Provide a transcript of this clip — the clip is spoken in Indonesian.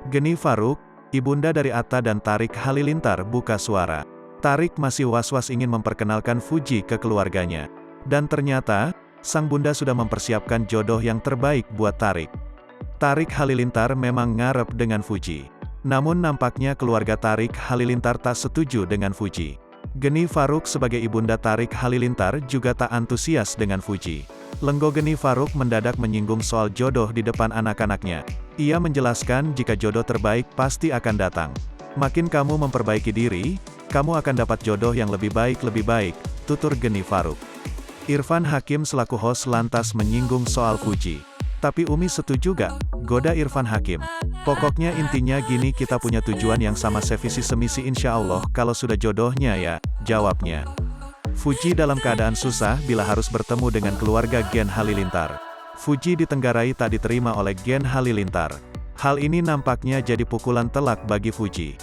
Geni Faruk, ibunda dari Atta dan Tarik Halilintar buka suara. Tarik masih was-was ingin memperkenalkan Fuji ke keluarganya. Dan ternyata, sang bunda sudah mempersiapkan jodoh yang terbaik buat Tarik. Tarik Halilintar memang ngarep dengan Fuji. Namun nampaknya keluarga Tarik Halilintar tak setuju dengan Fuji. Geni Faruk sebagai ibunda Tarik Halilintar juga tak antusias dengan Fuji. Lenggo Geni Faruk mendadak menyinggung soal jodoh di depan anak-anaknya. Ia menjelaskan jika jodoh terbaik pasti akan datang. Makin kamu memperbaiki diri, kamu akan dapat jodoh yang lebih baik, tutur Geni Faruk. Irfan Hakim selaku host lantas menyinggung soal Fuji. Tapi Umi setuju gak? Goda Irfan Hakim. Pokoknya intinya gini, kita punya tujuan yang sama, sevisi semisi, insya Allah kalau sudah jodohnya ya, jawabnya. Fuji dalam keadaan susah bila harus bertemu dengan keluarga Gen Halilintar. Fuji ditenggarai tak diterima oleh Gen Halilintar. Hal ini nampaknya jadi pukulan telak bagi Fuji.